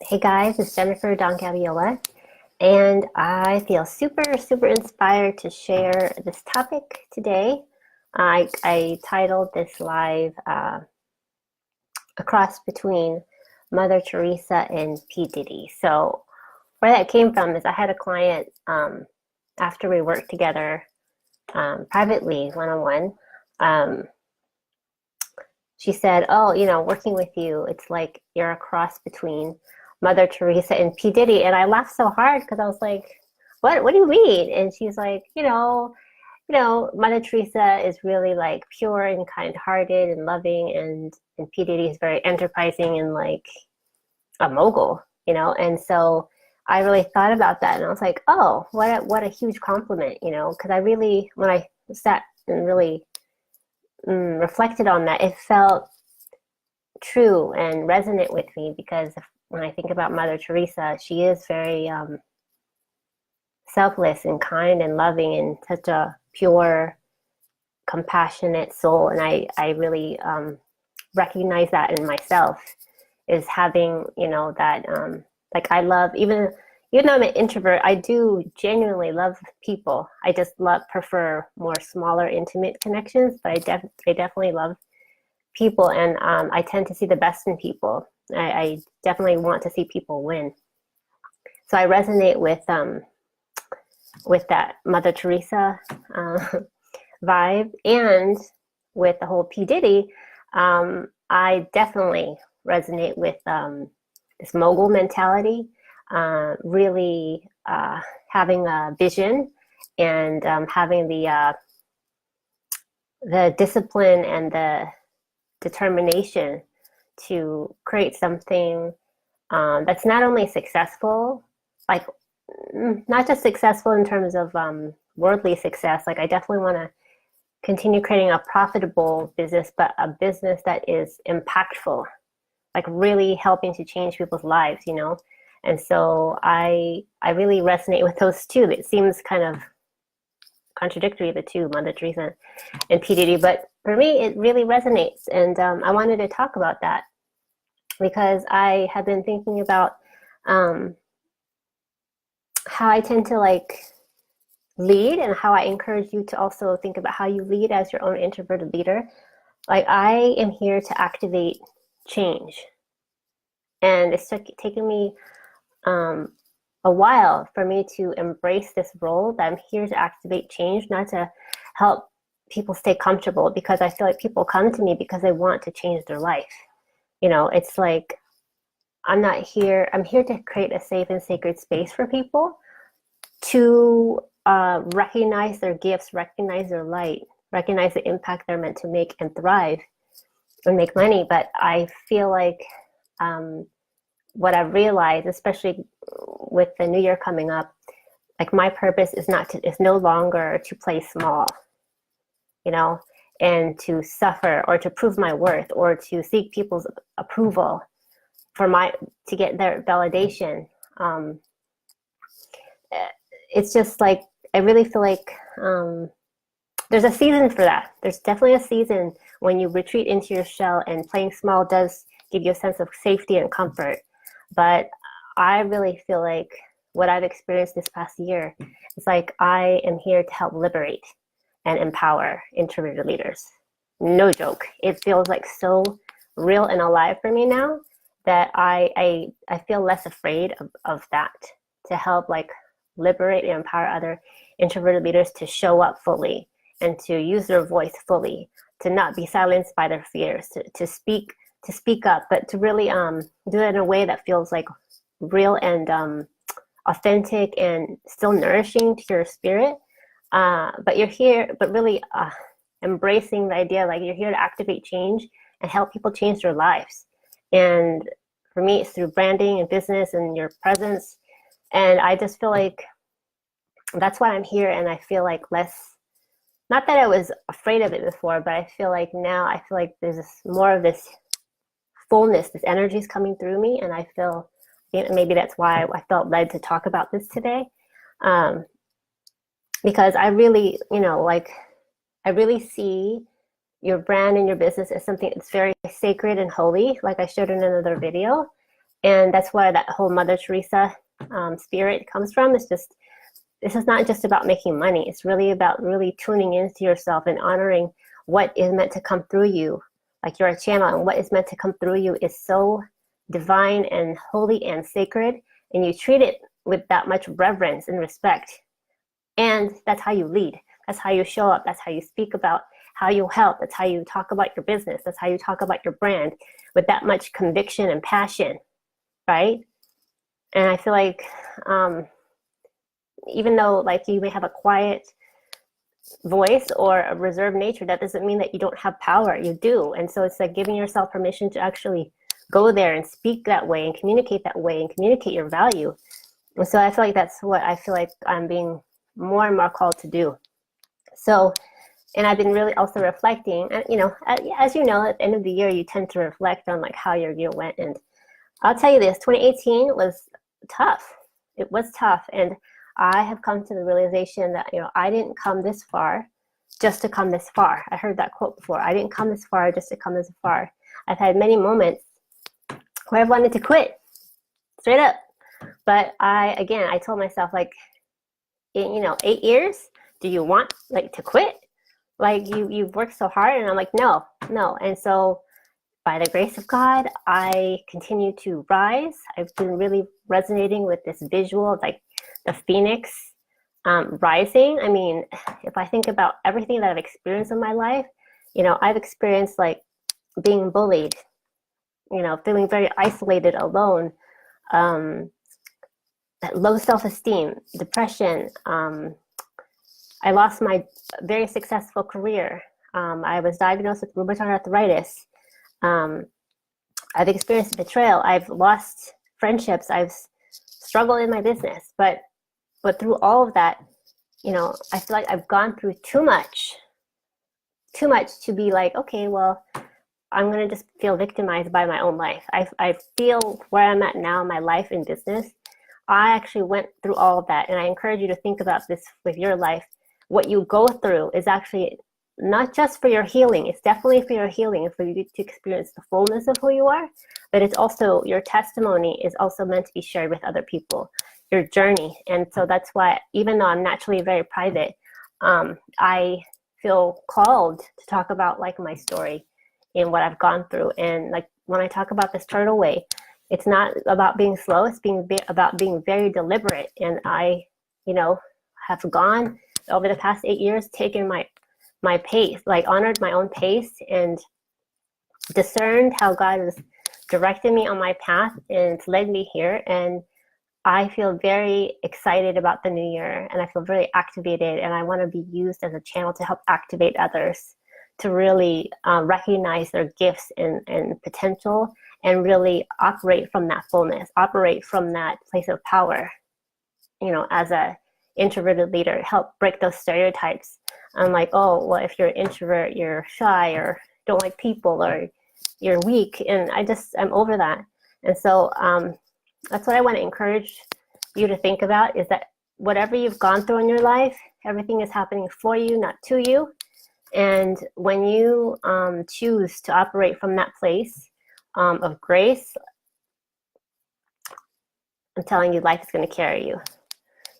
Hey guys, it's Jennifer Don Gabiola, and I feel super inspired to share this topic today. I titled this live A Cross Between Mother Teresa and PDiddy. So, where that came from is I had a client after we worked together privately, one on one. She said, "Oh, working with you, it's like you're a cross between Mother Teresa and P. Diddy." And I laughed so hard because I was like, What do you mean?" And she's like, Mother Teresa is really like pure and kind-hearted and loving, and P. Diddy is very enterprising and like a mogul, And so I really thought about that, and I was like, oh, what a huge compliment, because I really, when I sat and really reflected on that, it felt true and resonant with me because when I think about Mother Teresa, she is very selfless and kind and loving and such a pure, compassionate soul. And I really recognize that in myself is having, that like I love, even though I'm an introvert, I do genuinely love people. I just prefer more smaller, intimate connections, but I definitely love people, and I tend to see the best in people. I definitely want to see people win. So I resonate with that Mother Teresa vibe, and with the whole P Diddy. I definitely resonate with this mogul mentality, really having a vision and having the discipline and the determination to create something that's not only successful, like not just successful in terms of worldly success. Like I definitely want to continue creating a profitable business, but a business that is impactful, like really helping to change people's lives, And so I really resonate with those two. It seems kind of contradictory, the two, Mother Teresa and P Diddy, but for me it really resonates, and I wanted to talk about that because I have been thinking about how I tend to like lead, and how I encourage you to also think about how you lead as your own introverted leader. Like I am here to activate change, and it's taken me a while for me to embrace this role that I'm here to activate change, not to help people stay comfortable, because I feel like people come to me because they want to change their life. It's like I'm here to create a safe and sacred space for people to recognize their gifts, recognize their light, recognize the impact they're meant to make and thrive and make money. But I feel like what I've realized, especially with the new year coming up, like my purpose is no longer to play small, and to suffer or to prove my worth or to seek people's approval to get their validation. It's just like I really feel like there's a season for that. There's definitely a season when you retreat into your shell, and playing small does give you a sense of safety and comfort. But I really feel like what I've experienced this past year is like I am here to help liberate and empower introverted leaders. No joke. It feels like so real and alive for me now that I feel less afraid of that, to help like liberate and empower other introverted leaders to show up fully and to use their voice fully, to not be silenced by their fears, to speak up, but to really do it in a way that feels like real and authentic and still nourishing to your spirit. But you're here, but really embracing the idea like you're here to activate change and help people change their lives. And for me, it's through branding and business and your presence. And I just feel like that's why I'm here. And I feel like not that I was afraid of it before, but I feel like now there's more of this fullness, this energy is coming through me. And I feel maybe that's why I felt led to talk about this today. Because I really, I really see your brand and your business as something that's very sacred and holy, like I showed in another video. And that's where that whole Mother Teresa spirit comes from. It's just, this is not just about making money. It's really about really tuning into yourself and honoring what is meant to come through you. Like you're a channel, and what is meant to come through you is so divine and holy and sacred, and you treat it with that much reverence and respect. And that's how you lead. That's how you show up. That's how you speak about how you help. That's how you talk about your business. That's how you talk about your brand with that much conviction and passion, right? And I feel like even though like you may have a quiet voice or a reserved nature, that doesn't mean that you don't have power. You do. And so it's like giving yourself permission to actually go there and speak that way and communicate that way and communicate your value. And so I feel like that's what I feel like I'm being more and more called to do. So, and I've been really also reflecting, and as you know, at the end of the year, you tend to reflect on like how your year went. And I'll tell you this, 2018 was tough. It was tough. And I have come to the realization that, I didn't come this far just to come this far. I heard that quote before. I didn't come this far just to come this far. I've had many moments where I've wanted to quit, straight up. But I told myself, like, 8 years, do you want like to quit? Like you've worked so hard. And I'm like, no. And so by the grace of God, I continue to rise. I've been really resonating with this visual, like the phoenix rising. I mean, if I think about everything that I've experienced in my life, I've experienced like being bullied, feeling very isolated, alone, low self-esteem, depression. I lost my very successful career. I was diagnosed with rheumatoid arthritis. I've experienced betrayal. I've lost friendships. I've struggled in my business. But through all of that, I feel like I've gone through too much to be like, okay, well, I'm going to just feel victimized by my own life. I feel where I'm at now in my life and business. I actually went through all of that. And I encourage you to think about this with your life. What you go through is actually not just for your healing. It's definitely for your healing and for you to experience the fullness of who you are. But it's also, your testimony is also meant to be shared with other people, your journey. And so that's why, even though I'm naturally very private, I feel called to talk about like my story and what I've gone through. And like when I talk about this turtle way, it's not about being slow. It's about being very deliberate. And I, have gone over the past 8 years, taken my pace, like honored my own pace and discerned how God has directed me on my path and it's led me here. And I feel very excited about the new year, and I feel very activated, and I want to be used as a channel to help activate others to really recognize their gifts and potential, and really operate from that fullness, operate from that place of power, as a introverted leader, help break those stereotypes. I'm like, oh, well, if you're an introvert, you're shy or don't like people or you're weak. And I'm over that. And so that's what I want to encourage you to think about, is that whatever you've gone through in your life, everything is happening for you, not to you. And when you choose to operate from that place of grace, I'm telling you, life is going to carry you.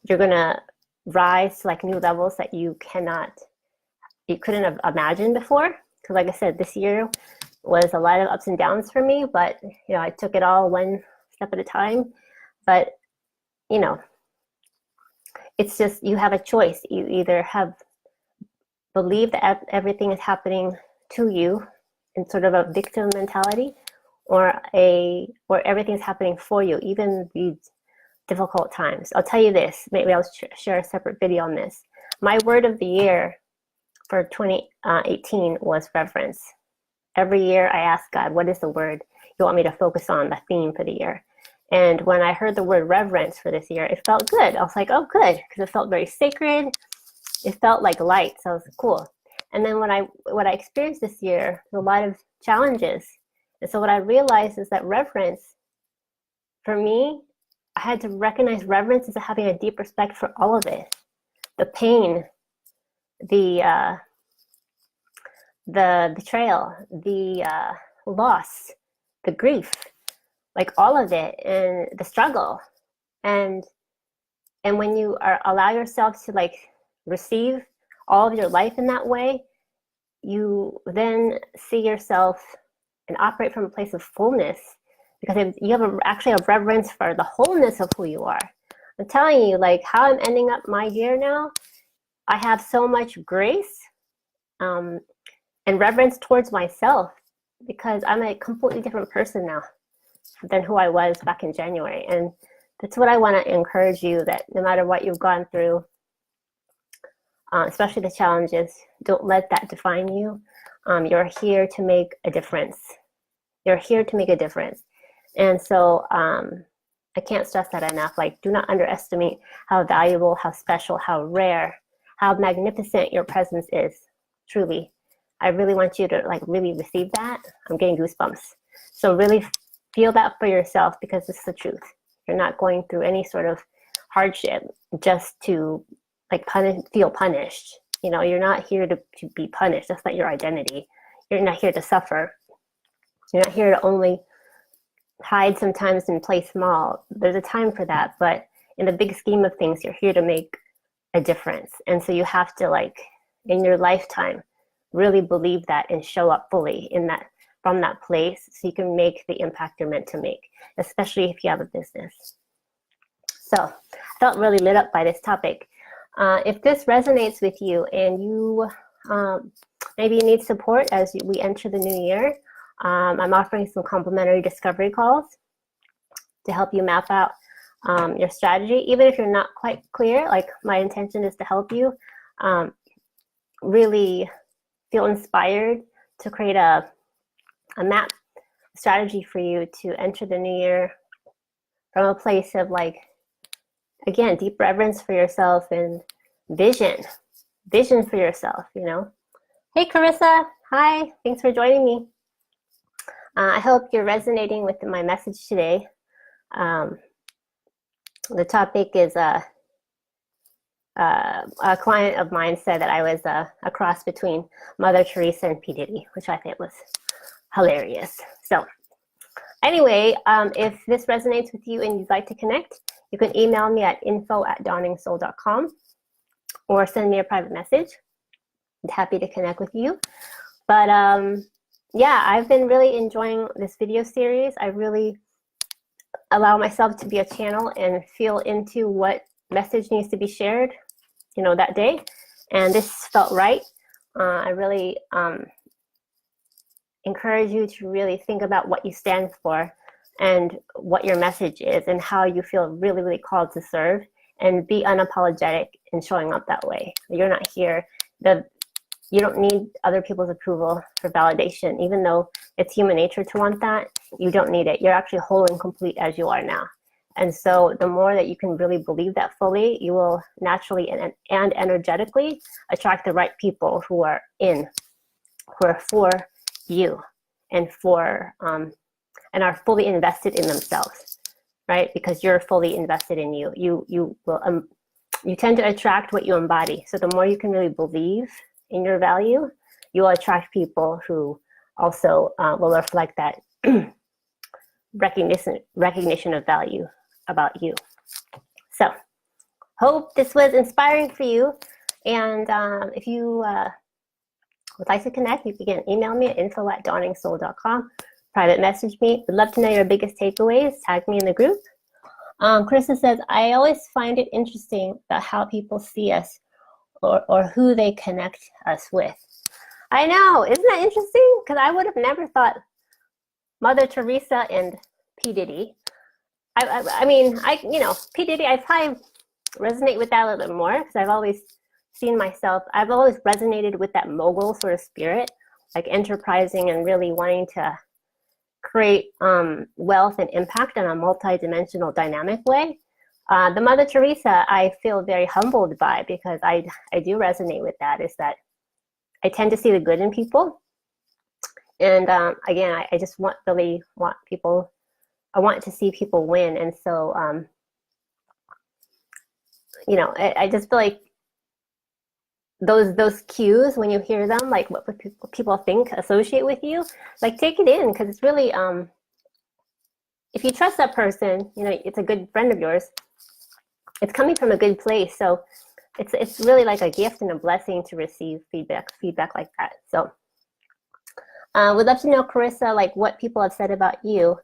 You're going to rise to like new levels that you couldn't have imagined before. Because like I said, this year was a lot of ups and downs for me, but I took it all one step at a time. But it's just, you have a choice. You either believe that everything is happening to you in sort of a victim mentality, or everything is happening for you, even these difficult times. I'll tell you this, maybe I'll share a separate video on this. My word of the year for 2018 was reverence. Every year I ask God, what is the word you want me to focus on, the theme for the year? And when I heard the word reverence for this year, it felt good. I was like, oh, good, because it felt very sacred. It felt like light, so it was cool. And then what I experienced this year was a lot of challenges. And so what I realized is that reverence, for me, I had to recognize reverence as having a deep respect for all of it. The pain, the betrayal, the loss, the grief, like all of it and the struggle. And when you allow yourself to like receive all of your life in that way, you then see yourself and operate from a place of fullness, because you have actually a reverence for the wholeness of who you are. I'm telling you, like how I'm ending up my year now, I have so much grace and reverence towards myself, because I'm a completely different person now than who I was back in January. And that's what I want to encourage you, that no matter what you've gone through, especially the challenges, don't let that define you. You're here to make a difference. You're here to make a difference. And so I can't stress that enough. Like, do not underestimate how valuable, how special, how rare, how magnificent your presence is. Truly. I really want you to like really receive that. I'm getting goosebumps. So really feel that for yourself, because it's the truth. You're not going through any sort of hardship just to like feel punished. You know, you're not here to be punished. That's not your identity. You're not here to suffer. You're not here to only hide sometimes and play small. There's a time for that, but in the big scheme of things, you're here to make a difference. And so you have to, like, in your lifetime, really believe that and show up fully in that, from that place, so you can make the impact you're meant to make, especially if you have a business. So I felt really lit up by this topic. If this resonates with you and you maybe you need support as we enter the new year, I'm offering some complimentary discovery calls to help you map out your strategy. Even if you're not quite clear, like my intention is to help you really feel inspired to create a map strategy for you to enter the new year from a place of, like, again, deep reverence for yourself and vision for yourself, you know. Hey, Teresa. Hi. Thanks for joining me. I hope you're resonating with my message today. The topic is a client of mine said that I was a cross between Mother Teresa and PDiddy, which I think was hilarious. So anyway, if this resonates with you and you'd like to connect, you can email me at info@dawningsoul.com or send me a private message. I'm happy to connect with you. But yeah, I've been really enjoying this video series. I really allow myself to be a channel and feel into what message needs to be shared, you know, that day. And this felt right. I really encourage you to really think about what you stand for and what your message is and how you feel really, really called to serve, and be unapologetic in showing up that way. You're not here. You don't need other people's approval for validation. Even though it's human nature to want that, you don't need it. You're actually whole and complete as you are now. And so the more that you can really believe that fully, you will naturally and energetically attract the right people who are for you and and are fully invested in themselves, right? Because you're fully invested in you. You will you tend to attract what you embody. So the more you can really believe in your value, you will attract people who also will reflect that recognition of value about you. So hope this was inspiring for you. And if you would like to connect, you can email me at info@dawningsoul.com. Private message me. Would love to know your biggest takeaways. Tag me in the group. Krista says, I always find it interesting about how people see us or who they connect us with. I know, isn't that interesting? Because I would have never thought Mother Teresa and P. Diddy. I mean, P. Diddy, I probably resonate with that a little bit more, because I've always seen myself, I've always resonated with that mogul sort of spirit, like enterprising and really wanting to create wealth and impact in a multi-dimensional dynamic way. The Mother Teresa, I feel very humbled by, because I do resonate with that, is that I tend to see the good in people. And again, I just really want people, I want to see people win. And so, you know, I just feel like those cues, when you hear them, like what people think, associate with you, like take it in, because it's really, if you trust that person, you know, it's a good friend of yours, it's coming from a good place. So it's really like a gift and a blessing to receive feedback like that. So we'd love to know, Carissa, like what people have said about you.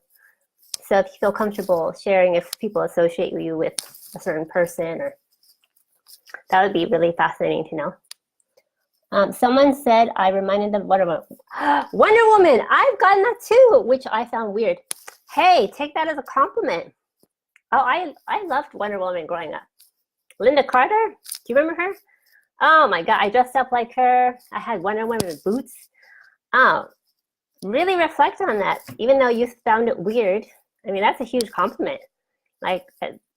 So if you feel comfortable sharing, if people associate you with a certain person, or that would be really fascinating to know. Someone said I reminded them Wonder Woman. I've gotten that too, which I found weird. Hey, take that as a compliment. Oh, I loved Wonder Woman growing up. Linda Carter, do you remember her? Oh my God, I dressed up like her. I had Wonder Woman boots. Oh, really reflect on that. Even though you found it weird, I mean, that's a huge compliment. Like,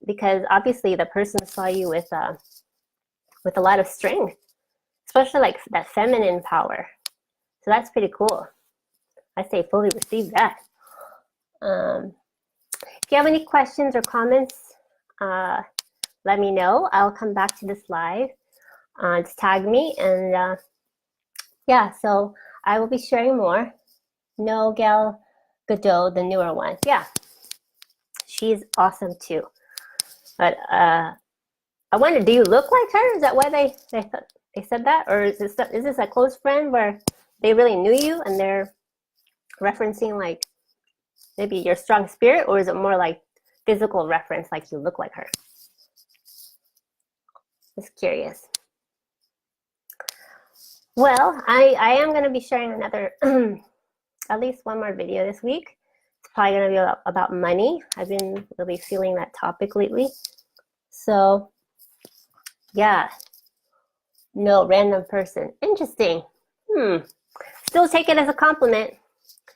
because obviously the person saw you with a lot of strength, especially like that feminine power. So that's pretty cool. I say fully receive that. If you have any questions or comments, let me know. I'll come back to this live. Just tag me, and yeah, so I will be sharing more. No, Gal Gadot, the newer one. Yeah, she's awesome too. But I wonder, do you look like her? Is that why they said that? Or is this a close friend where they really knew you and they're referencing like maybe your strong spirit, or is it more like physical reference, like you look like her? Just curious. Well, I am going to be sharing another, at least one more video this week. It's probably going to be about money. I've been really feeling that topic lately. So, yeah. No, random person. Interesting. Still take it as a compliment.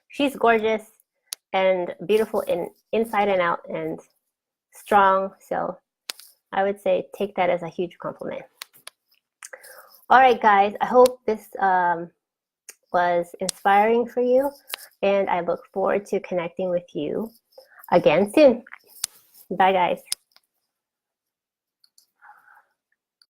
She's gorgeous and beautiful inside and out and strong. So I would say take that as a huge compliment. All right, guys, I hope this was inspiring for you, and I look forward to connecting with you again soon. Bye, guys.